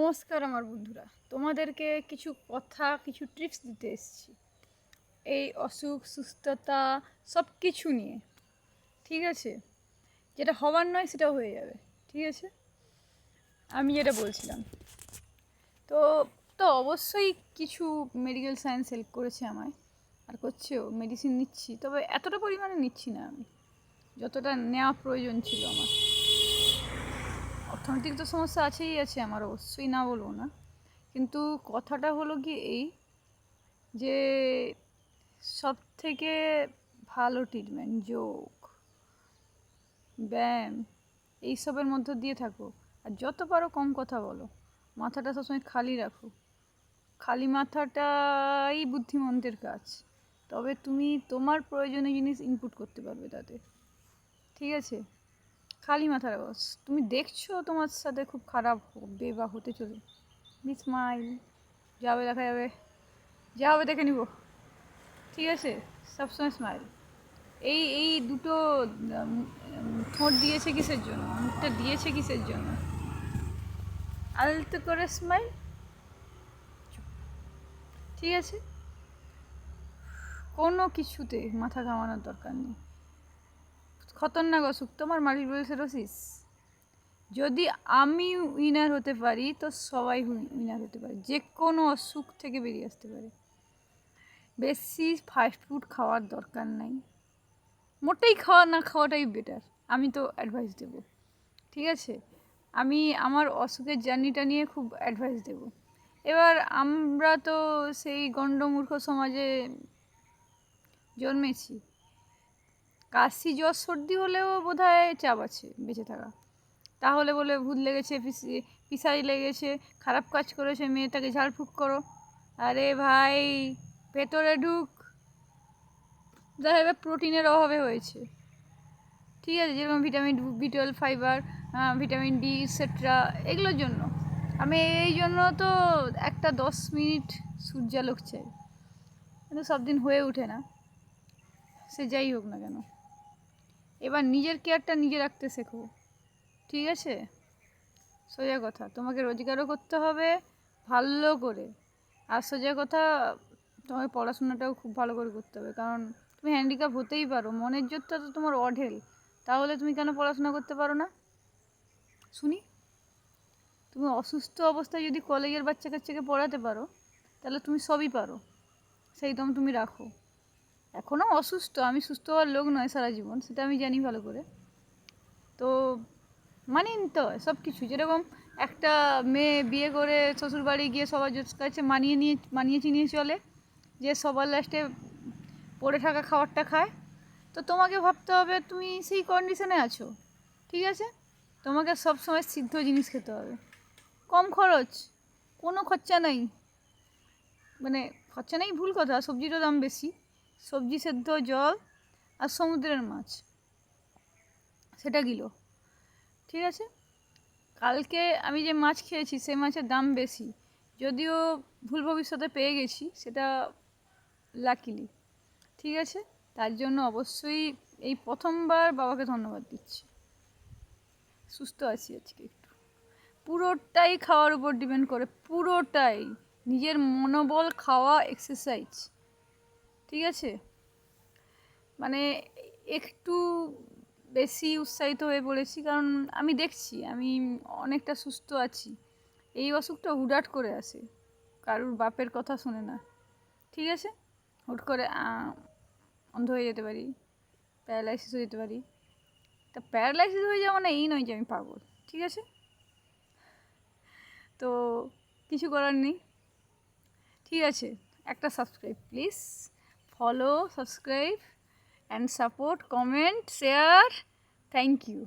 নমস্কার আমার বন্ধুরা, তোমাদেরকে কিছু কথা কিছু টিপস দিতে এসেছি এই অসুখ সুস্থতা সব কিছু নিয়ে। ঠিক আছে, যেটা হওয়ার নয় সেটা হয়ে যাবে। ঠিক আছে, আমি যেটা বলছিলাম, তো তো অবশ্যই কিছু মেডিকেল সায়েন্স হেল্প করেছে আমায়, আর করছেও। মেডিসিন নিচ্ছি, তবে এতটা পরিমাণে নিচ্ছি না আমি, যতটা নেওয়া প্রয়োজন ছিল আমার। অর্থনৈতিক তো সমস্যা আছেই আছে আমার, অবশ্যই না বলবো না, কিন্তু কথাটা হলো কি এই যে সব থেকে ভালো ট্রিটমেন্ট যোগ, ব্যায়াম, এইসবের মধ্য দিয়ে থাকো। আর যত পারো কম কথা বলো, মাথাটা সবসময় খালি রাখো। খালি মাথাটাই বুদ্ধিমন্তের কাজ, তবে তুমি তোমার প্রয়োজনীয় জিনিস ইনপুট করতে পারবে তাতে। ঠিক আছে, খালি মাথা রাখো। তুমি দেখছো তোমার সাথে খুব খারাপ হবে বা হতে চলে, স্মাইল, যাবে দেখা যাবে, যা হবে দেখে নিব। ঠিক আছে, সবসময় স্মাইল। এই এই দুটো ঠোঁট দিয়েছে কিসের জন্য, মুখটা দিয়েছে কিসের জন্য? আলতো করে স্মাইল। ঠিক আছে, কোনো কিছুতে মাথা ঘামানোর দরকার নেই। খতরনাক অসুখ তোমার মাল্টিপল স্ক্লেরোসিস, যদি আমি উইনার হতে পারি তো সবাই উইনার হতে পারে, যে কোনো অসুখ থেকে বেরিয়ে আসতে পারে। বেশি ফাস্টফুড খাওয়ার দরকার নাই, মোটেই খাওয়াটাই বেটার, আমি তো অ্যাডভাইস দেবো। ঠিক আছে, আমি আমার অসুখের জার্নিটা নিয়ে খুব অ্যাডভাইস দেব। এবার আমরা তো সেই গণ্ডমূর্খ সমাজে জন্মেছি, কাশি জ্বর সর্দি হলেও বোধহয় চাপ আছে বেঁচে থাকা। তাহলে বলে ভূত লেগেছে, পিসাই লেগেছে, খারাপ কাজ করেছে, মেয়েটাকে ঝাড়ফুঁক করো। আরে ভাই, ভেতরে ঢুক, দেখা যাবে প্রোটিনের অভাবে হয়েছে। ঠিক আছে, যেরকম vitamin B12, fibre, vitamin D etcetera, এগুলোর জন্য। আমি এই জন্য তো একটা 10 মিনিট সূর্যালোক চাই, কিন্তু সব দিন হয়ে ওঠে না, সে যাই হোক না কেন। এবার নিজের কেয়ারটা নিজে রাখতে শেখো। ঠিক আছে, সোজা কথা, তোমাকে রোজগারও করতে হবে ভালো করে, আর সোজা কথা তোমাকে পড়াশোনাটাও খুব ভালো করে করতে হবে, কারণ তুমি হ্যান্ডিক্যাপ হতেই পারো, মনের জোরটা তো তোমার অঢেল, তাহলে তুমি কেন পড়াশোনা করতে পারো না শুনি? তুমি অসুস্থ অবস্থায় যদি কলেজের বাচ্চা কাচ্চাকে পড়াতে পারো, তাহলে তুমি সবই পারো, সেই দম তুমি রাখো। এখনও অসুস্থ, আমি সুস্থ হওয়ার লোক নয় সারা জীবন, সেটা আমি জানি ভালো করে। তো মানিয়ে নিতে হয় সব কিছু। যেরকম একটা মেয়ে বিয়ে করে শ্বশুরবাড়ি গিয়ে সবার কাছে মানিয়ে চিনিয়ে চলে, যে সবার লাস্টে পড়ে থাকা খাবারটা খায়, তো তোমাকে ভাবতে হবে তুমি সেই কন্ডিশনে আছো। ঠিক আছে, তোমাকে সবসময় সিদ্ধ জিনিস খেতে হবে, কম খরচ, কোনো খরচা নেই, মানে খরচা নেই ভুল কথা, সবজিরও দাম বেশি, সবজি সেদ্ধ, জল, আর সমুদ্রের মাছ, সেটা কিলো। ঠিক আছে, কালকে আমি যে মাছ খেয়েছি সেই মাছের দাম বেশি, যদিও ভুল ভবিষ্যতে পেয়ে গেছি সেটা লাকিলি। ঠিক আছে, তার জন্য অবশ্যই এই প্রথমবার বাবাকে ধন্যবাদ দিচ্ছি, সুস্থ আছি আজকে একটু। পুরোটাই খাওয়ার উপর ডিপেন্ড করে, পুরোটাই নিজের মনোবল, খাওয়া, এক্সারসাইজ। ঠিক আছে, মানে একটু বেশি উৎসাহিত হয়ে পড়েছি, কারণ আমি দেখছি আমি অনেকটা সুস্থ আছি। এই অসুখটা হুটহাট করে আসে, কারুর বাপের কথা শোনে না। ঠিক আছে, হুট করে অন্ধ হয়ে যেতে পারি, প্যারালাইসিস হয়ে যেতে পারি। তা প্যারালাইসিস হয়ে যাওয়া মানে এই নয় যে আমি পাগল। ঠিক আছে, তো কিছু করার নেই। ঠিক আছে, একটা subscribe please, follow, subscribe and support, comment, share, thank you.